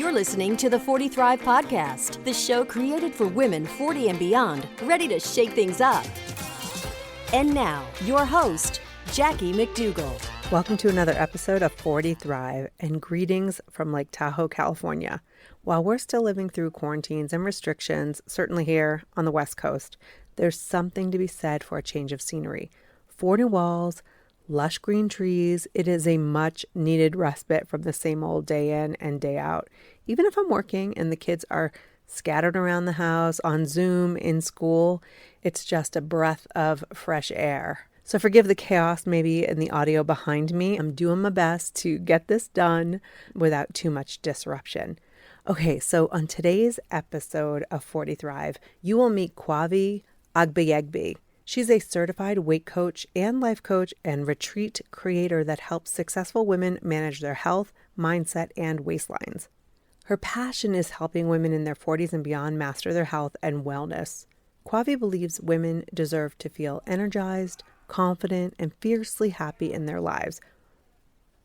You're listening to the 40 Thrive Podcast, the show created for women 40 and beyond, ready to shake things up. And now, your host, Jackie McDougall. Welcome to another episode of 40 Thrive, and greetings from Lake Tahoe, California. While we're still living through quarantines and restrictions, certainly here on the West Coast, there's something to be said for a change of scenery. 4 new walls, lush green trees. It is a much needed respite from the same old day in and day out. Even if I'm working and the kids are scattered around the house, on Zoom, in school, it's just a breath of fresh air. So forgive the chaos maybe in the audio behind me. I'm doing my best to get this done without too much disruption. Okay, so on today's episode of 40 Thrive, you will meet Kwavi Agbeyegbe. She's a certified weight coach and life coach and retreat creator that helps successful women manage their health, mindset, and waistlines. Her passion is helping women in their 40s and beyond master their health and wellness. Kwavi believes women deserve to feel energized, confident, and fiercely happy in their lives.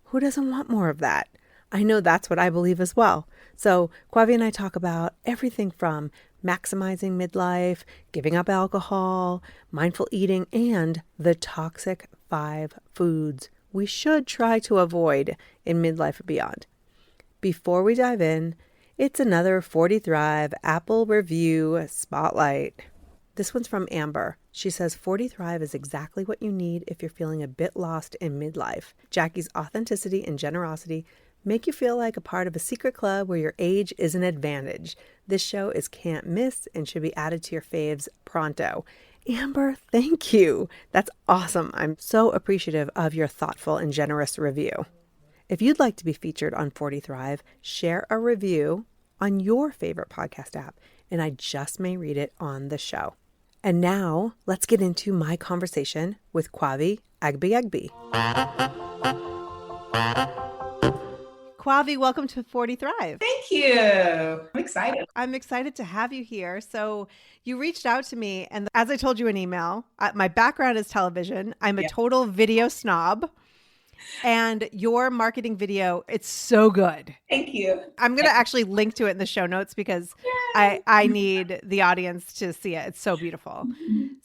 Who doesn't want more of that? I know that's what I believe as well. So Kwavi and I talk about everything from maximizing midlife, giving up alcohol, mindful eating, and the toxic 5 foods we should try to avoid in midlife and beyond. Before we dive in, it's another 40 Thrive Apple review spotlight. This one's from Amber. She says, 40 Thrive is exactly what you need if you're feeling a bit lost in midlife. Jackie's authenticity and generosity make you feel like a part of a secret club where your age is an advantage. This show is can't miss and should be added to your faves pronto. Amber, thank you. That's awesome. I'm so appreciative of your thoughtful and generous review. If you'd like to be featured on 40 Thrive, share a review on your favorite podcast app, and I just may read it on the show. And now, let's get into my conversation with Kwavi Agbeyegbe. Kwavi, welcome to 40 Thrive. Thank you. I'm excited. I'm excited to have you here. So you reached out to me, and as I told you in email, my background is television. I'm a total video snob. And your marketing video, it's so good. Thank you. I'm going to actually link to it in the show notes because I need the audience to see it. It's so beautiful.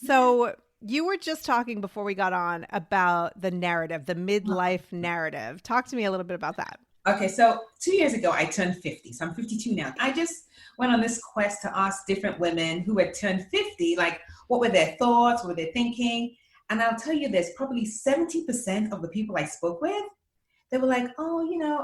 So you were just talking before we got on about the narrative, the midlife narrative. Talk to me a little bit about that. Okay, so 2 years ago, I turned 50. So I'm 52 now. I just went on this quest to ask different women who had turned 50, like, what were their thoughts? What were they thinking? And I'll tell you this, probably 70% of the people I spoke with, they were like, oh,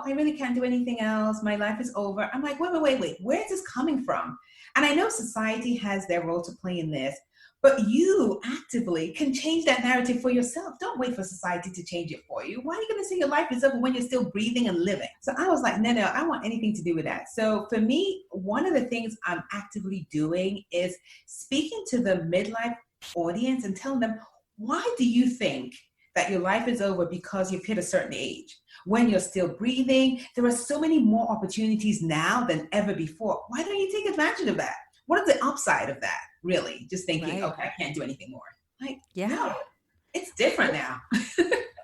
I really can't do anything else. My life is over. I'm like, wait. Where is this coming from? And I know society has their role to play in this, but you actively can change that narrative for yourself. Don't wait for society to change it for you. Why are you going to say your life is over when you're still breathing and living? So I was like, no, I don't want anything to do with that. So for me, one of the things I'm actively doing is speaking to the midlife audience and telling them, why do you think that your life is over because you've hit a certain age? When you're still breathing, there are so many more opportunities now than ever before. Why don't you take advantage of that? What is the upside of that, really? Just thinking, okay, I can't do anything more. Like, no, it's different now.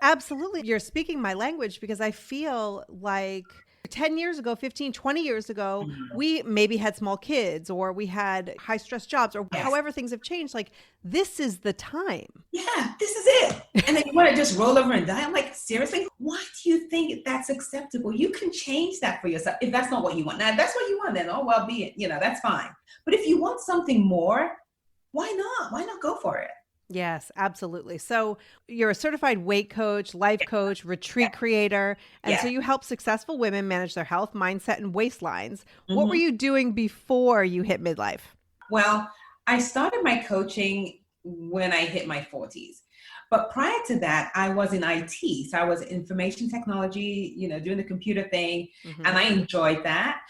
Absolutely. You're speaking my language because I feel like 10 years ago, 15, 20 years ago, we maybe had small kids or we had high stress jobs or however things have changed. Like, this is the time. Yeah, this is it. And then you want to just roll over and die. I'm like, seriously? Why do you think that's acceptable? You can change that for yourself if that's not what you want. Now, if that's what you want, then, oh, well, be it. That's fine. But if you want something more, why not? Why not go for it? Yes, absolutely. So you're a certified weight coach, life coach, retreat creator. And so you help successful women manage their health, mindset, and waistlines. What were you doing before you hit midlife? Well, I started my coaching when I hit my 40s. But prior to that, I was in IT. So I was information technology, doing the computer thing. And I enjoyed that.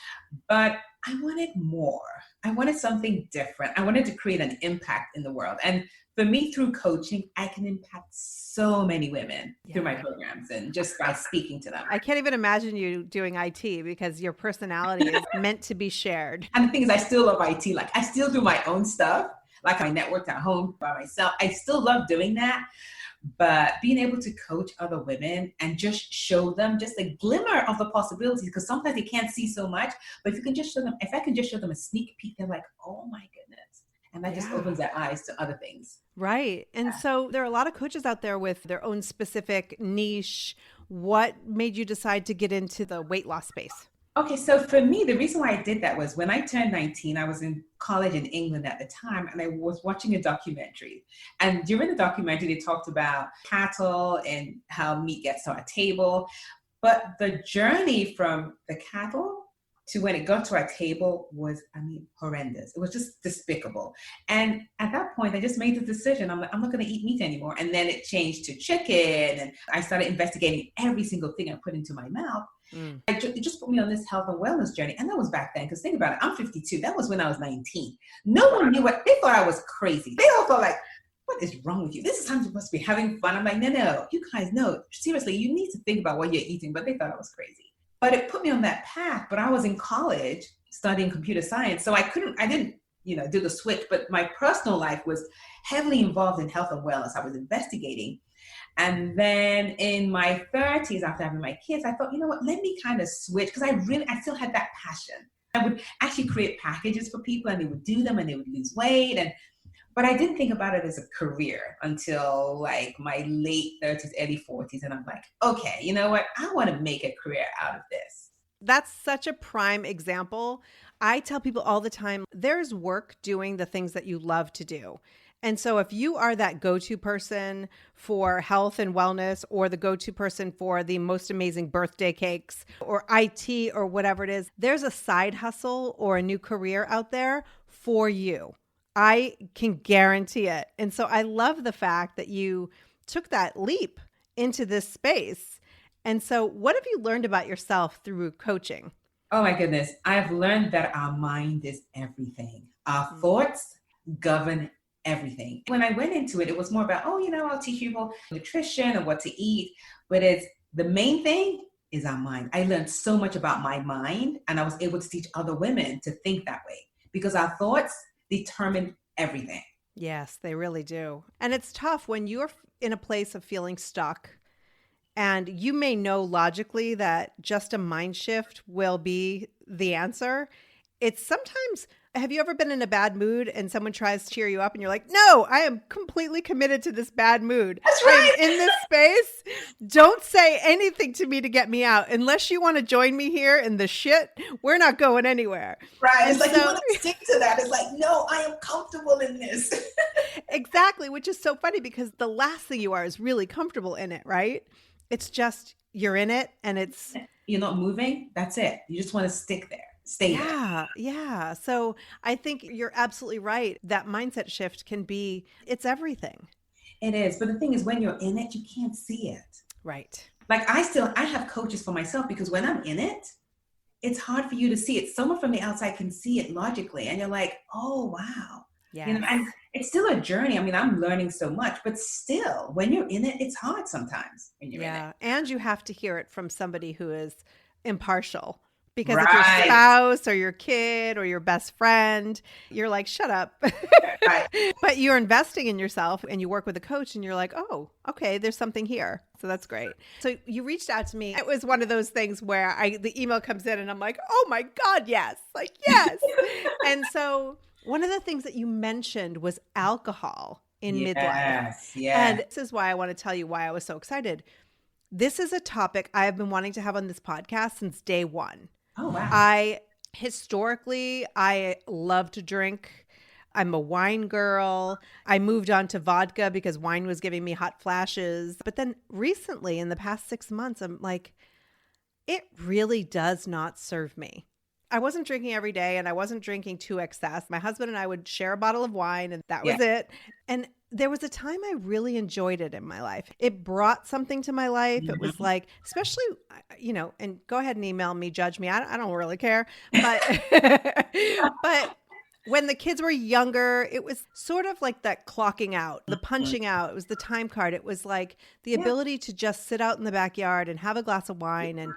But I wanted more. I wanted something different. I wanted to create an impact in the world. And for me, through coaching, I can impact so many women through my programs and just by speaking to them. I can't even imagine you doing IT because your personality is meant to be shared. And the thing is, I still love IT. Like, I still do my own stuff. Like, I network at home by myself. I still love doing that. but being able to coach other women and just show them just a glimmer of the possibilities, because sometimes they can't see so much, but if you can just show them, if I can just show them a sneak peek, they're like, oh my goodness. And that just opens their eyes to other things. Right. And so there are a lot of coaches out there with their own specific niche. What made you decide to get into the weight loss space? Okay, so for me, the reason why I did that was when I turned 19, I was in college in England at the time, and I was watching a documentary. And during the documentary, they talked about cattle and how meat gets to our table. But the journey from the cattle to when it got to our table was, horrendous. It was just despicable. And at that point, I just made the decision. I'm like, I'm not going to eat meat anymore. And then it changed to chicken. And I started investigating every single thing I put into my mouth. It just put me on this health and wellness journey. And that was back then. Because think about it, I'm 52. That was when I was 19. No one knew what, they thought I was crazy. They all thought like, what is wrong with you? This is time you must be having fun. I'm like, no, you guys know. Seriously, you need to think about what you're eating. But they thought I was crazy. But it put me on that path. But I was in college studying computer science. So I didn't, do the switch. But my personal life was heavily involved in health and wellness. I was investigating. And then in my 30s, after having my kids, I thought, you know what, let me kind of switch, because I still had that passion. I would actually create packages for people, and they would do them, and they would lose weight. But I didn't think about it as a career until like my late 30s, early 40s. And I'm like, okay, you know what? I want to make a career out of this. That's such a prime example. I tell people all the time, there's work doing the things that you love to do. And so if you are that go-to person for health and wellness, or the go-to person for the most amazing birthday cakes or IT or whatever it is, there's a side hustle or a new career out there for you. I can guarantee it. And so I love the fact that you took that leap into this space. And so what have you learned about yourself through coaching? Oh my goodness. I've learned that our mind is everything. Our thoughts govern everything. When I went into it, it was more about, I'll teach people nutrition and what to eat. But the main thing is our mind. I learned so much about my mind, and I was able to teach other women to think that way, because our thoughts determine everything. Yes, they really do. And it's tough when you're in a place of feeling stuck, and you may know logically that just a mind shift will be the answer. It's sometimes, have you ever been in a bad mood and someone tries to cheer you up and you're like, no, I am completely committed to this bad mood. That's right. I'm in this space. Don't say anything to me to get me out. Unless you want to join me here in the shit, we're not going anywhere. Right. And it's like you want to stick to that. It's like, no, I am comfortable in this. Exactly. Which is so funny, because the last thing you are is really comfortable in it, right? It's just, you're in it and you're not moving. That's it. You just want to stick there. Stay there. Yeah. So I think you're absolutely right. That mindset shift it's everything. It is. But the thing is, when you're in it, you can't see it. Right. Like I have coaches for myself, because when I'm in it, it's hard for you to see it. Someone from the outside can see it logically. And you're like, oh, wow. Yeah. And it's still a journey. I'm learning so much, but still, when you're in it, it's hard sometimes when you're in it. And you have to hear it from somebody who is impartial. Because if your spouse or your kid or your best friend, you're like, shut up. Right. But you're investing in yourself, and you work with a coach, and you're like, oh, okay, there's something here. So that's great. So you reached out to me. It was one of those things where the email comes in and I'm like, oh my God, yes. Like, yes. And so one of the things that you mentioned was alcohol in midlife. Yes. And this is why I want to tell you why I was so excited. This is a topic I have been wanting to have on this podcast since day one. Oh, wow. Historically, I love to drink. I'm a wine girl. I moved on to vodka because wine was giving me hot flashes. But then recently, in the past 6 months, I'm like, it really does not serve me. I wasn't drinking every day, and I wasn't drinking to excess. My husband and I would share a bottle of wine, and that was it. And there was a time I really enjoyed it in my life. It brought something to my life. It was like, especially, and go ahead and email me, judge me. I don't really care. But, but when the kids were younger, it was sort of like that clocking out, the punching out. It was the time card. It was like the ability to just sit out in the backyard and have a glass of wine.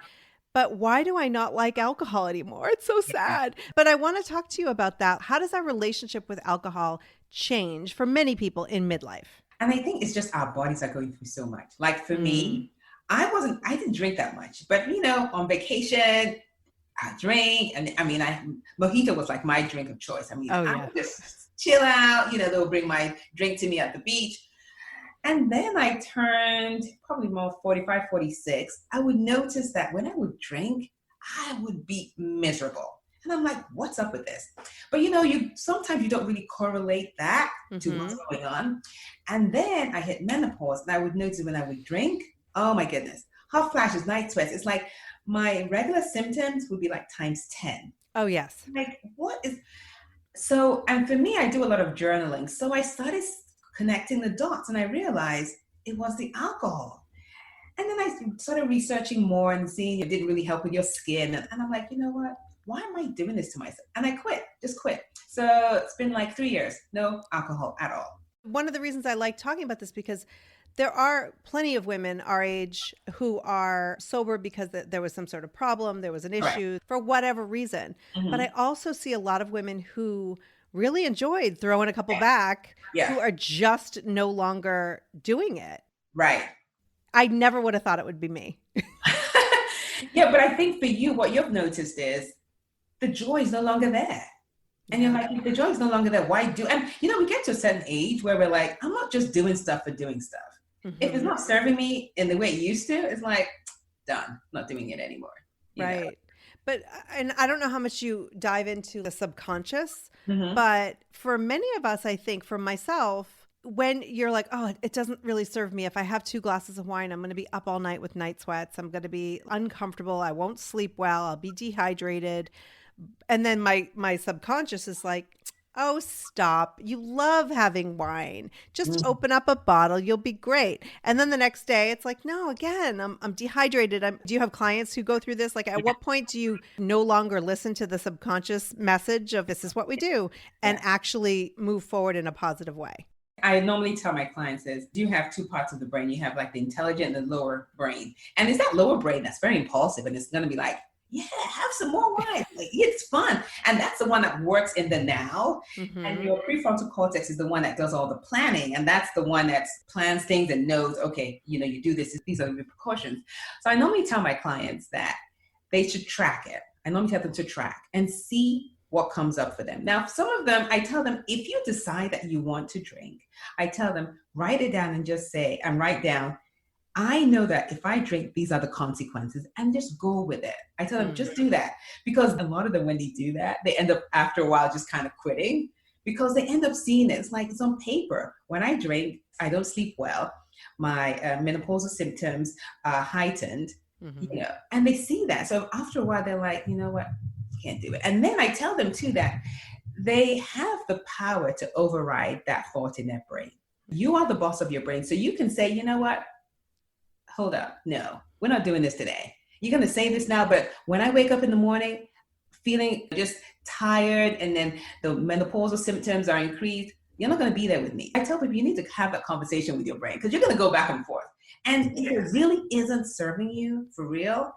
But why do I not like alcohol anymore? It's so sad. But I want to talk to you about that. How does our relationship with alcohol change for many people in midlife? And I think it's just our bodies are going through so much. Like for me, I didn't drink that much, but on vacation, I drink. And mojito was like my drink of choice. I would just chill out, they'll bring my drink to me at the beach. And then I turned probably more 45, 46. I would notice that when I would drink, I would be miserable. And I'm like, what's up with this? But sometimes you don't really correlate that to what's going on. And then I hit menopause, and I would notice when I would drink, oh my goodness, hot flashes, night sweats. It's like my regular symptoms would be like times 10. Oh, yes. Like, what is... So, and for me, I do a lot of journaling. So I started connecting the dots, and I realized it was the alcohol. And then I started researching more and seeing it didn't really help with your skin. And I'm like, you know what? Why am I doing this to myself? And I just quit. So it's been like 3 years, no alcohol at all. One of the reasons I like talking about this, because there are plenty of women our age who are sober because there was some sort of problem, there was an issue for whatever reason. But I also see a lot of women who really enjoyed throwing a couple back, who are just no longer doing it. Right. I never would have thought it would be me. Yeah, but I think for you, what you've noticed is the joy is no longer there. And you're like, if the joy is no longer there, why do? And we get to a certain age where we're like, I'm not just doing stuff for doing stuff. If it's not serving me in the way it used to, it's like, done, not doing it anymore. Right. But, and I don't know how much you dive into the subconscious, but for many of us, I think for myself, when you're like, oh, it doesn't really serve me. If I have 2 glasses of wine, I'm going to be up all night with night sweats. I'm going to be uncomfortable. I won't sleep well. I'll be dehydrated. And then my subconscious is like, oh, stop. You love having wine. Just open up a bottle. You'll be great. And then the next day it's like, no, again, I'm dehydrated. Do you have clients who go through this? Like, at what point do you no longer listen to the subconscious message of this is what we do and actually move forward in a positive way? I normally tell my clients is, you have 2 parts of the brain. You have like the intelligent and the lower brain. And it's that lower brain that's very impulsive, and it's going to be like, yeah, have some more wine. Like, it's fun. And that's the one that works in the now. And your prefrontal cortex is the one that does all the planning. And that's the one that plans things and knows, okay, you do this, these are the repercussions. So I normally tell my clients that they should track it. I normally tell them to track and see what comes up for them. Now, some of them, I tell them, if you decide that you want to drink, I tell them, write it down and just say, and write down, I know that if I drink, these are the consequences, and just go with it. I tell them, just do that. Because a lot of them, when they do that, they end up after a while just kind of quitting, because they end up seeing it. It's like, it's on paper. When I drink, I don't sleep well. My menopausal symptoms are heightened, and they see that. So after a while, they're like, you know what? Can't do it. And then I tell them too that they have the power to override that thought in their brain. You are the boss of your brain. So you can say, you know what? Hold up. No, we're not doing this today. You're going to say this now, but when I wake up in the morning feeling just tired and then the menopausal symptoms are increased, you're not going to be there with me. I tell people you need to have that conversation with your brain, because you're going to go back and forth. And if it really isn't serving you for real,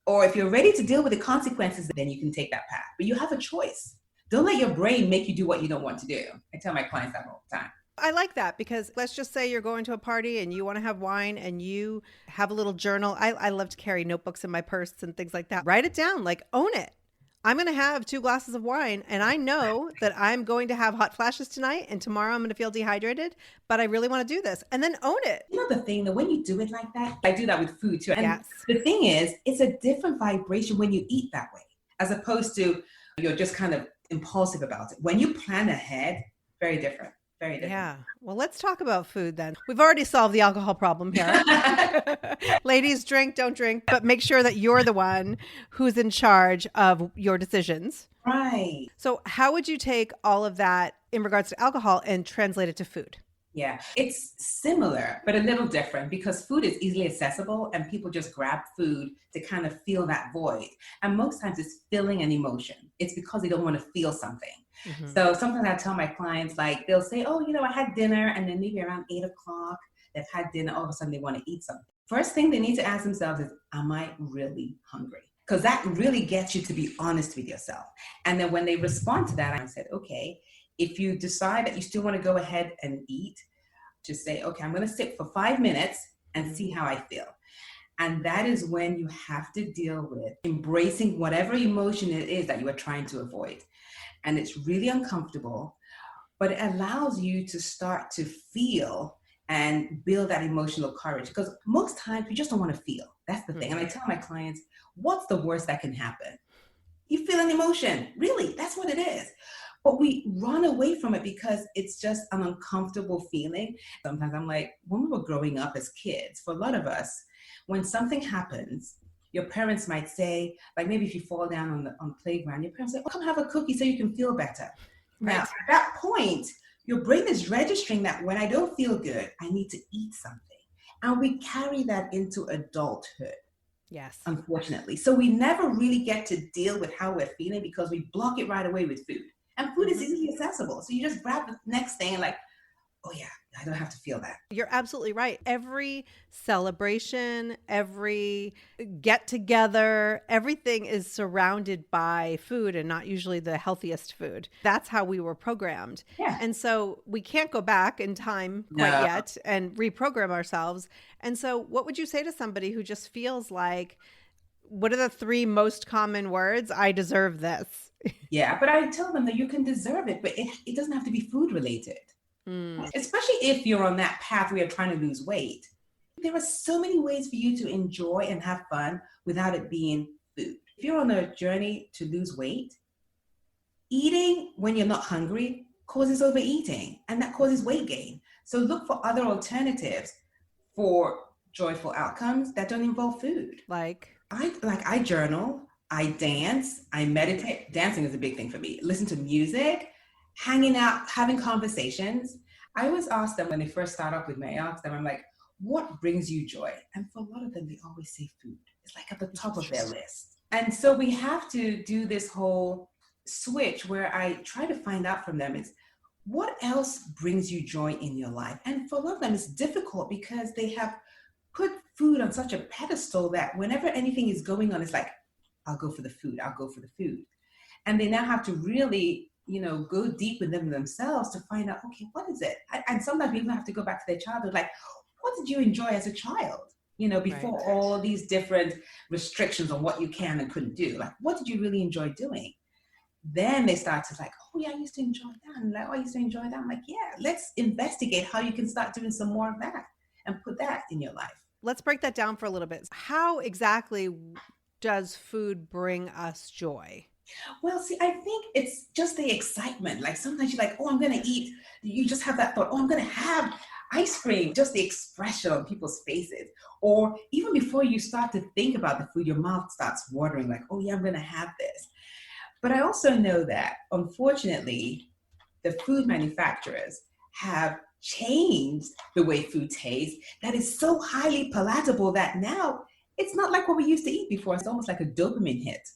or if you're ready to deal with the consequences, then you can take that path. But you have a choice. Don't let your brain make you do what you don't want to do. I tell my clients that all the time. I like that, because let's just say you're going to a party and you want to have wine and you have a little journal. I love to carry notebooks in my purse and things like that. Write it down, like own it. I'm going to have 2 glasses of wine and I know that I'm going to have hot flashes tonight and tomorrow I'm going to feel dehydrated, but I really want to do this, and then own it. You know the thing, that when you do it like that, I do that with food too. And the thing is, it's a different vibration when you eat that way, as opposed to you're just kind of impulsive about it. When you plan ahead, very different. Very different. Yeah. Well, let's talk about food then. We've already solved the alcohol problem here. Ladies, drink, don't drink, but make sure that you're the one who's in charge of your decisions. Right. So how would you take all of that in regards to alcohol and translate it to food? Yeah, it's similar, but a little different, because food is easily accessible and people just grab food to kind of feel that void. And most times it's feeling an emotion. It's because they don't want to feel something. So sometimes I tell my clients, like, they'll say, oh, I had dinner, and then maybe around 8 o'clock, they've had dinner, all of a sudden they want to eat something. First thing they need to ask themselves is, am I really hungry? Because that really gets you to be honest with yourself. And then when they respond to that, I said, okay, if you decide that you still want to go ahead and eat, to say, okay, I'm going to sit for 5 minutes and see how I feel. And that is when you have to deal with embracing whatever emotion it is that you are trying to avoid. And it's really uncomfortable, but it allows you to start to feel and build that emotional courage. Because most times we just don't want to feel. That's the thing. And I tell my clients, what's the worst that can happen? You feel an emotion. Really, that's what it is. But we run away from it because it's just an uncomfortable feeling. Sometimes I'm like, when we were growing up as kids, for a lot of us, when something happens, your parents might say, like maybe if you fall down on the playground, your parents say, oh, come have a cookie so you can feel better. Right. Now, at that point, your brain is registering that when I don't feel good, I need to eat something. And we carry that into adulthood. Yes. Unfortunately. So we never really get to deal with how we're feeling because we block it right away with food. And food is easily accessible. So you just grab the next thing and like, oh yeah, I don't have to feel that. You're absolutely right. Every celebration, every get together, everything is surrounded by food and not usually the healthiest food. That's how we were programmed. Yeah. And so we can't go back in time quite yet and reprogram ourselves. And so what would you say to somebody who just feels like, what are the 3 most common words? I deserve this. Yeah, but I tell them that you can deserve it, but it doesn't have to be food related. Especially if you're on that path where you're trying to lose weight. There are so many ways for you to enjoy and have fun without it being food. If you're on a journey to lose weight, eating when you're not hungry causes overeating, and that causes weight gain. So look for other alternatives for joyful outcomes that don't involve food. I journal, I dance, I meditate. Dancing is a big thing for me. Listen to music, hanging out, having conversations. I always ask them when they first start off with me, I ask them, I'm like, what brings you joy? And for a lot of them, they always say food. It's like at the top of their list. And so we have to do this whole switch where I try to find out from them is what else brings you joy in your life? And for a lot of them, it's difficult because they have put food on such a pedestal that whenever anything is going on, it's like, I'll go for the food. I'll go for the food. And they now have to really go deep within themselves to find out, okay, what is it? And sometimes we even have to go back to their childhood, like, what did you enjoy as a child? Before all these different restrictions on what you can and couldn't do. Like, what did you really enjoy doing? Then they start to like, oh yeah, I used to enjoy that. And like, oh, I used to enjoy that. I'm like, yeah, let's investigate how you can start doing some more of that and put that in your life. Let's break that down for a little bit. How exactly does food bring us joy? Well, see, I think it's just the excitement. Like sometimes you're like, oh, I'm going to eat. You just have that thought, oh, I'm going to have ice cream. Just the expression on people's faces. Or even before you start to think about the food, your mouth starts watering like, oh, yeah, I'm going to have this. But I also know that, unfortunately, the food manufacturers have changed the way food tastes that is so highly palatable that now it's not like what we used to eat before. It's almost like a dopamine hit.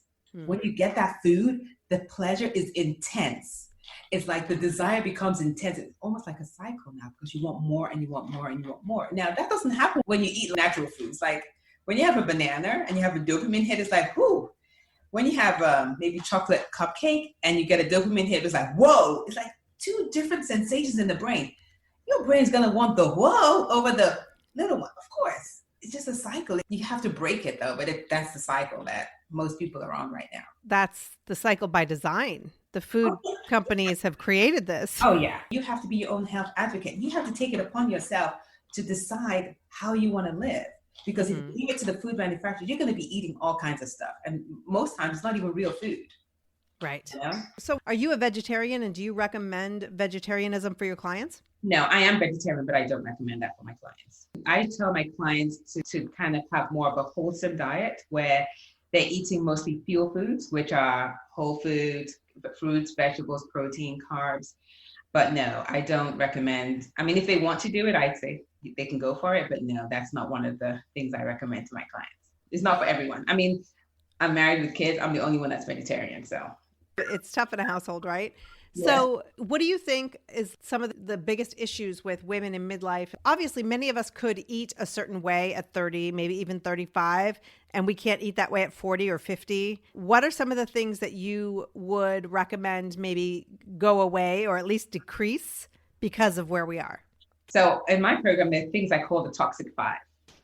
When you get that food, the pleasure is intense. It's like the desire becomes intense. It's almost like a cycle now because you want more and you want more and you want more. Now, that doesn't happen when you eat natural foods. Like when you have a banana and you have a dopamine hit, it's like, whoo. When you have maybe chocolate cupcake and you get a dopamine hit, it's like, whoa. It's like 2 different sensations in the brain. Your brain's going to want the whoa over the little one, of course. It's just a cycle. You have to break it though, but that's the cycle that most people are on right now. That's the cycle by design. The food companies have created this. Oh yeah. You have to be your own health advocate. You have to take it upon yourself to decide how you want to live. Because if you leave it to the food manufacturers, you're going to be eating all kinds of stuff. And most times it's not even real food. Right. You know? So are you a vegetarian and do you recommend vegetarianism for your clients? No, I am vegetarian, but I don't recommend that for my clients. I tell my clients to kind of have more of a wholesome diet where they're eating mostly fuel foods, which are whole foods, fruits, vegetables, protein, carbs. But no, I don't recommend. I mean, if they want to do it, I'd say they can go for it. But no, that's not one of the things I recommend to my clients. It's not for everyone. I mean, I'm married with kids. I'm the only one that's vegetarian. So it's tough in a household, right? Yeah. So what do you think is some of the biggest issues with women in midlife? Obviously, many of us could eat a certain way at 30, maybe even 35, and we can't eat that way at 40 or 50. What are some of the things that you would recommend maybe go away or at least decrease because of where we are? So in my program, there are things I call the toxic five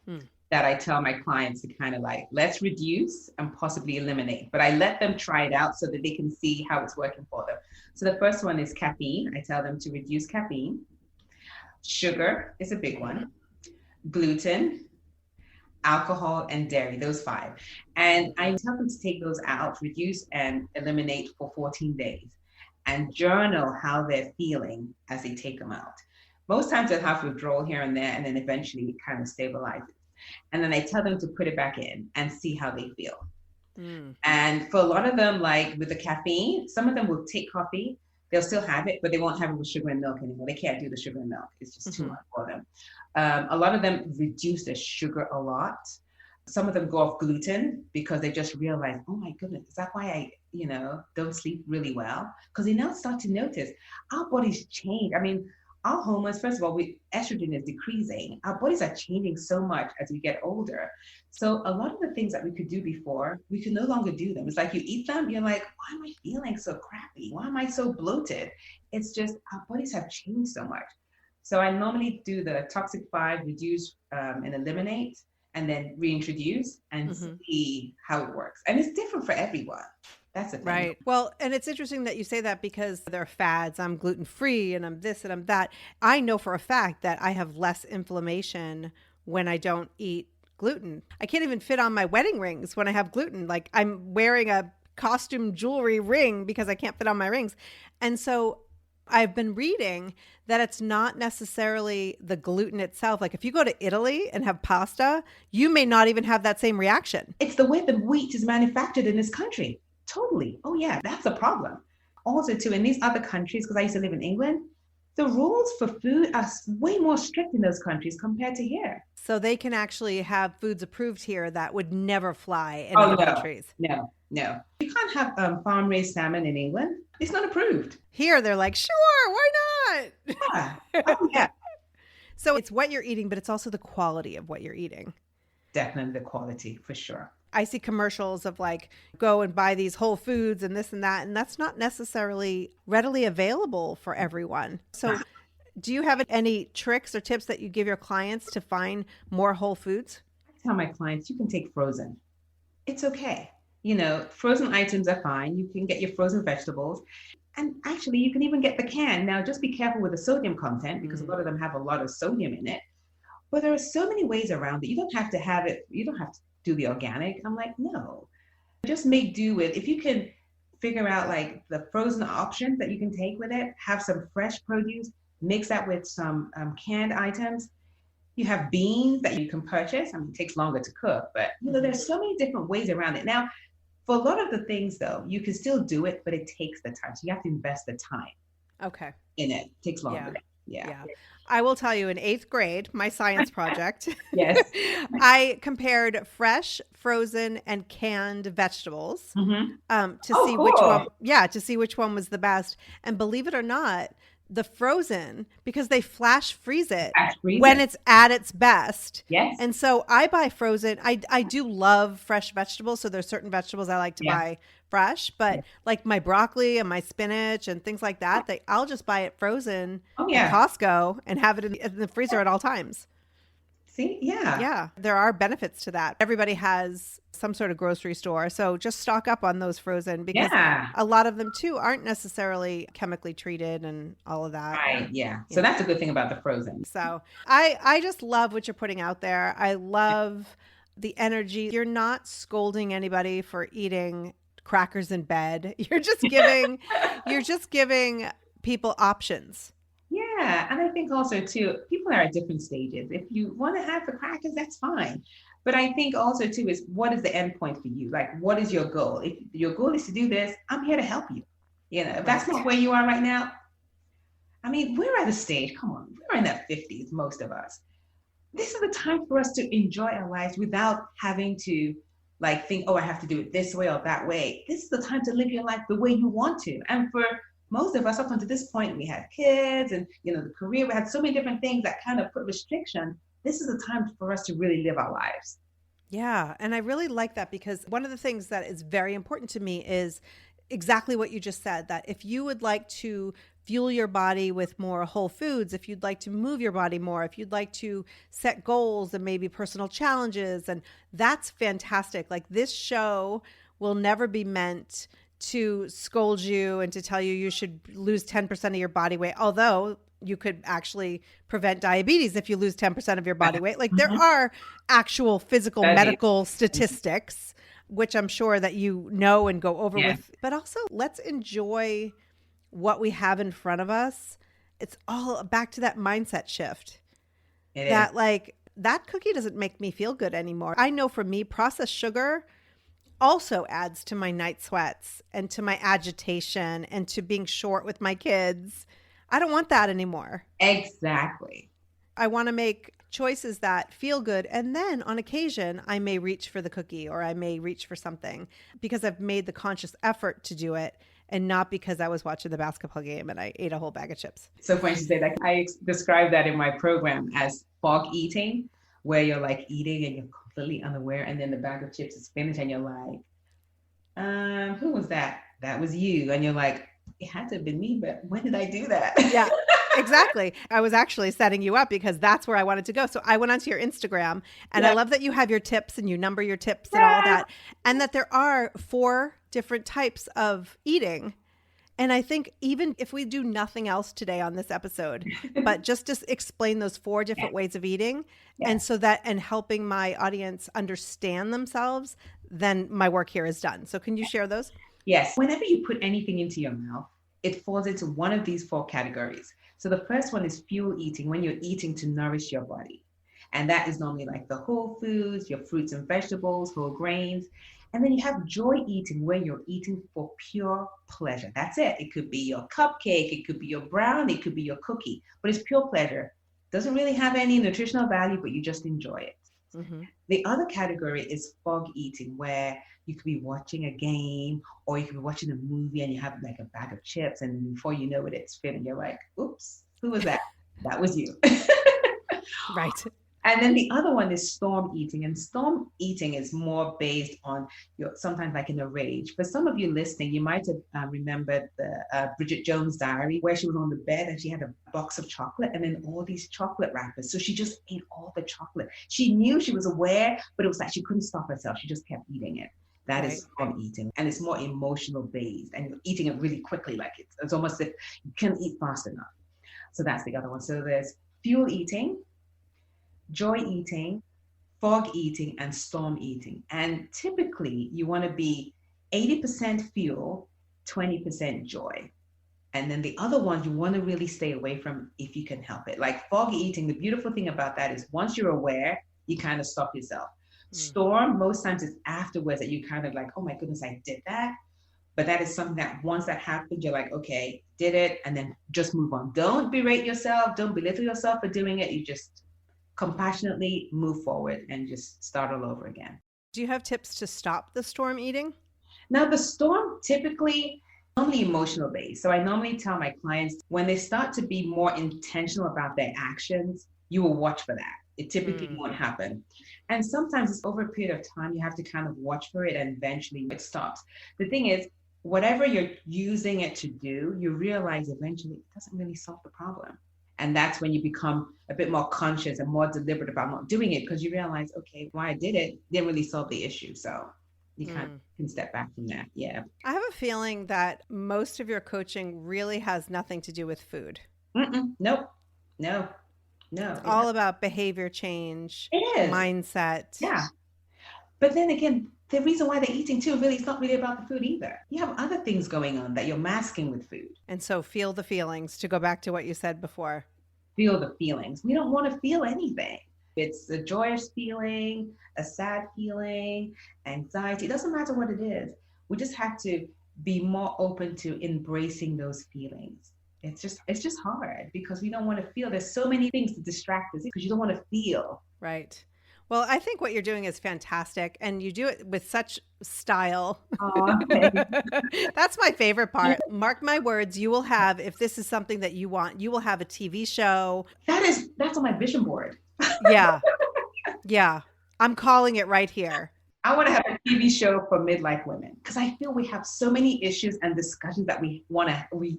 Hmm. that I tell my clients to kind of like, let's reduce and possibly eliminate. But I let them try it out so that they can see how it's working for them. So the first one is caffeine. I tell them to reduce caffeine. Sugar is a big one. Gluten, alcohol, and dairy, those five. And I tell them to take those out, reduce and eliminate for 14 days and journal how they're feeling as they take them out. Most times they'll have withdrawal here and there, and then eventually it kind of stabilizes. And then I tell them to put it back in and see how they feel. And for a lot of them, like with the caffeine, some of them will take coffee. They'll still have it, but they won't have it with sugar and milk anymore. They can't do the sugar and milk. It's just too much for them. A lot of them reduce their sugar a lot. Some of them go off gluten because they just realize, oh my goodness, is that why I, don't sleep really well? Because they now start to notice our bodies change. I mean, our hormones, first of all, estrogen is decreasing. Our bodies are changing so much as we get older. So a lot of the things that we could do before, we can no longer do them. It's like you eat them, you're like, why am I feeling so crappy? Why am I so bloated? It's just our bodies have changed so much. So I normally do the toxic five, reduce and eliminate, and then reintroduce and see how it works. And it's different for everyone. That's the thing. Right. Well, and it's interesting that you say that because there are fads. I'm gluten-free and I'm this and I'm that. I know for a fact that I have less inflammation when I don't eat gluten. I can't even fit on my wedding rings when I have gluten. Like I'm wearing a costume jewelry ring because I can't fit on my rings. And so I've been reading that it's not necessarily the gluten itself. Like if you go to Italy and have pasta, you may not even have that same reaction. It's the way the wheat is manufactured in this country. Totally. Oh yeah, that's a problem. Also too, in these other countries, because I used to live in England, the rules for food are way more strict in those countries compared to here. So they can actually have foods approved here that would never fly in other countries. No. You can't have farm-raised salmon in England. It's not approved. Here, they're like, sure, why not? Yeah. Oh, yeah. So it's what you're eating, but it's also the quality of what you're eating. Definitely the quality, for sure. I see commercials of like, go and buy these whole foods and this and that. And that's not necessarily readily available for everyone. So do you have any tricks or tips that you give your clients to find more whole foods? I tell my clients, you can take frozen. It's okay. Frozen items are fine. You can get your frozen vegetables. And actually, you can even get the can. Now, just be careful with the sodium content because a lot of them have a lot of sodium in it. But there are so many ways around it. You don't have to have it. You don't have to do the organic. I'm like, no. Just make do with, if you can figure out like the frozen options that you can take with it, have some fresh produce, mix that with some canned items. You have beans that you can purchase. I mean, it takes longer to cook, but there's so many different ways around it. Now, for a lot of the things though, you can still do it, but it takes the time. So you have to invest the time. Okay. In it. It takes longer. Yeah. I will tell you in 8th grade, my science project, yes, I compared fresh, frozen, and canned vegetables to see cool. which one. Yeah, to see which one was the best. And believe it or not, the frozen, because they flash freeze it when it's at its best. Yes. And so I buy frozen. I do love fresh vegetables. So there's certain vegetables I like to buy fresh, but like my broccoli and my spinach and things like that, I'll just buy it frozen at Costco and have it in the freezer at all times. See? Yeah. Yeah. There are benefits to that. Everybody has some sort of grocery store. So just stock up on those frozen because a lot of them too aren't necessarily chemically treated and all of that. Right. Yeah. So that's a good thing about the frozen. So I just love what you're putting out there. I love the energy. You're not scolding anybody for eating crackers in bed. You're just giving people options. Yeah. And I think also too, people are at different stages. If you want to have the crackers, that's fine. But I think also too is what is the end point for you? Like, what is your goal? If your goal is to do this, I'm here to help you. If that's not where you are right now, I mean, we're at a stage, come on, we're in our 50s, most of us. This is the time for us to enjoy our lives without having to like think, oh, I have to do it this way or that way. This is the time to live your life the way you want to. And for most of us up until this point, we had kids and, the career, we had so many different things that kind of put restriction. This is the time for us to really live our lives. Yeah. And I really like that because one of the things that is very important to me is exactly what you just said, that if you would like to fuel your body with more whole foods, if you'd like to move your body more, if you'd like to set goals and maybe personal challenges. And that's fantastic. Like, this show will never be meant to scold you and to tell you you should lose 10% of your body weight. Although you could actually prevent diabetes if you lose 10% of your body weight. Like, there are actual physical medical statistics, which I'm sure that you know and go over with. But also, let's enjoy what we have in front of us. It's all back to that mindset shift. That like, that cookie doesn't make me feel good anymore. I know for me, processed sugar also adds to my night sweats and to my agitation and to being short with my kids. I don't want that anymore. Exactly. I want to make choices that feel good. And then on occasion, I may reach for the cookie or I may reach for something because I've made the conscious effort to do it, and not because I was watching the basketball game and I ate a whole bag of chips. So funny to say that. I describe that in my program as fog eating, where you're like eating and you're completely unaware, and then the bag of chips is finished and you're like, who was that? That was you. And you're like, it had to have been me, but when did I do that? Yeah, exactly. I was actually setting you up because that's where I wanted to go. So I went onto your Instagram, and I love that you have your tips and you number your tips and all that, and that there are 4 different types of eating. And I think even if we do nothing else today on this episode, but just to explain those 4 different ways of eating, and so that, and helping my audience understand themselves, then my work here is done. So can you share those? Yes. Whenever you put anything into your mouth, it falls into one of these 4 categories. So the first one is fuel eating, when you're eating to nourish your body. And that is normally like the whole foods, your fruits and vegetables, whole grains. And then you have joy eating, where you're eating for pure pleasure. That's it. It could be your cupcake, it could be your brownie, it could be your cookie, but it's pure pleasure. Doesn't really have any nutritional value, but you just enjoy it. Mm-hmm. The other category is fog eating, where you could be watching a game or you could be watching a movie and you have like a bag of chips, and before you know it, it's finished. You're like, oops, who was that? That was you. Right. And then the other one is storm eating. And storm eating is more based on your, sometimes like in a rage. For some of you listening, you might have remembered the Bridget Jones' Diary, where she was on the bed and she had a box of chocolate and then all these chocolate wrappers. So she just ate all the chocolate. She knew, she was aware, but it was like she couldn't stop herself. She just kept eating it. That is storm eating. And it's more emotional based, and you're eating it really quickly. Like it's almost if you can't eat fast enough. So that's the other one. So there's fuel eating, joy eating, fog eating, and storm eating. And typically you want to be 80% fuel, 20% joy. And then the other ones you want to really stay away from if you can help it. Like fog eating, the beautiful thing about that is once you're aware, you kind of stop yourself. Storm, most times it's afterwards that you kind of like, oh my goodness, I did that. But that is something that once that happens, you're like, okay, did it, and then just move on. Don't berate yourself. Don't belittle yourself for doing it. You just compassionately move forward and just start all over again. Do you have tips to stop the storm eating? Now, the storm typically normally emotional based. So I normally tell my clients when they start to be more intentional about their actions, you will watch for that. It typically won't happen. And sometimes it's over a period of time, you have to kind of watch for it and eventually it stops. The thing is, whatever you're using it to do, you realize eventually it doesn't really solve the problem. And that's when you become a bit more conscious and more deliberate about not doing it, because you realize, okay, why I did it didn't really solve the issue. So you can step back from that. Yeah. I have a feeling that most of your coaching really has nothing to do with food. Nope. No. It's all about behavior change, mindset. Yeah. But then again, the reason why they're eating too, really, it's not really about the food either. You have other things going on that you're masking with food. And so feel the feelings, to go back to what you said before. Feel the feelings. We don't want to feel anything. It's a joyous feeling, a sad feeling, anxiety. It doesn't matter what it is. We just have to be more open to embracing those feelings. It's just hard because we don't want to feel. There's so many things to distract us because you don't want to feel. Right. Well, I think what you're doing is fantastic, and you do it with such style. That's my favorite part. Mark my words, you will have, if this is something that you want, you will have a TV show. That's on my vision board. Yeah. I'm calling it right here. I want to have a TV show for midlife women because I feel we have so many issues and discussions that we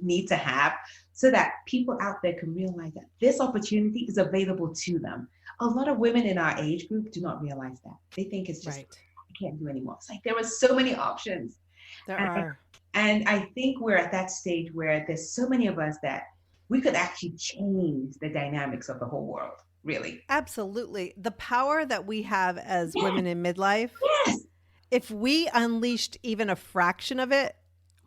need to have so that people out there can realize that this opportunity is available to them. A lot of women in our age group do not realize that. They think it's just, Right. I can't do anymore. It's like there are so many options. There are. And I think we're at that stage where there's so many of us that we could actually change the dynamics of the whole world, really. Absolutely. The power that we have as women in midlife, Yes. if we unleashed even a fraction of it,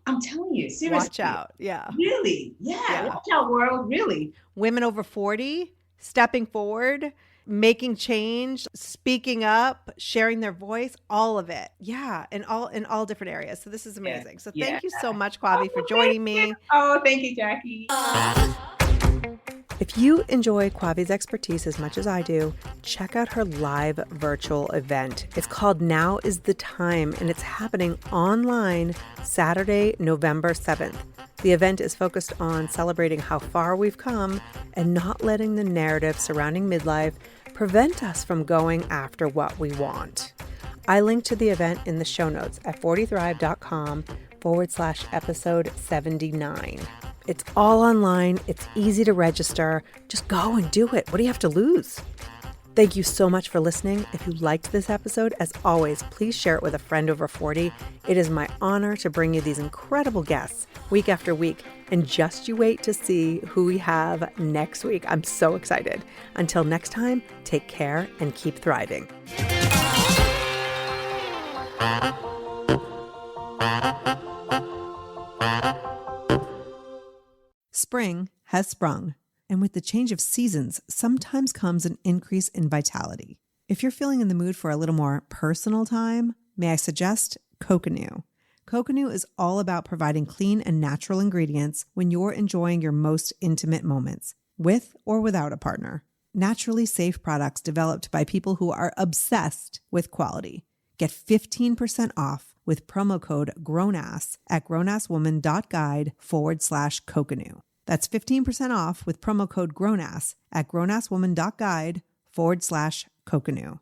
I'm telling you, seriously. watch out. Yeah. Really? Yeah. Watch out, world. Really. Women over 40, stepping forward, making change, speaking up, sharing their voice, all of it. Yeah. In all different areas. So this is amazing. So thank you so much, Kwavi, for joining me. Oh, thank you, Jackie. If you enjoy Kwavi's expertise as much as I do, check out her live virtual event. It's called Now is the Time, and it's happening online Saturday, November 7th. The event is focused on celebrating how far we've come and not letting the narrative surrounding midlife prevent us from going after what we want. I link to the event in the show notes at 40thrive.com/episode 79. It's all online. It's easy to register. Just go and do it. What do you have to lose? Thank you so much for listening. If you liked this episode, as always, please share it with a friend over 40. It is my honor to bring you these incredible guests week after week. And just you wait to see who we have next week. I'm so excited. Until next time, take care and keep thriving. Spring has sprung, and with the change of seasons, sometimes comes an increase in vitality. If you're feeling in the mood for a little more personal time, may I suggest Coconut. Coconut is all about providing clean and natural ingredients when you're enjoying your most intimate moments, with or without a partner. Naturally safe products developed by people who are obsessed with quality. Get 15% off with promo code GROWNASS at grownasswoman.guide/Coconut. That's 15% off with promo code GROWNASS at grownasswoman.guide/Coconut.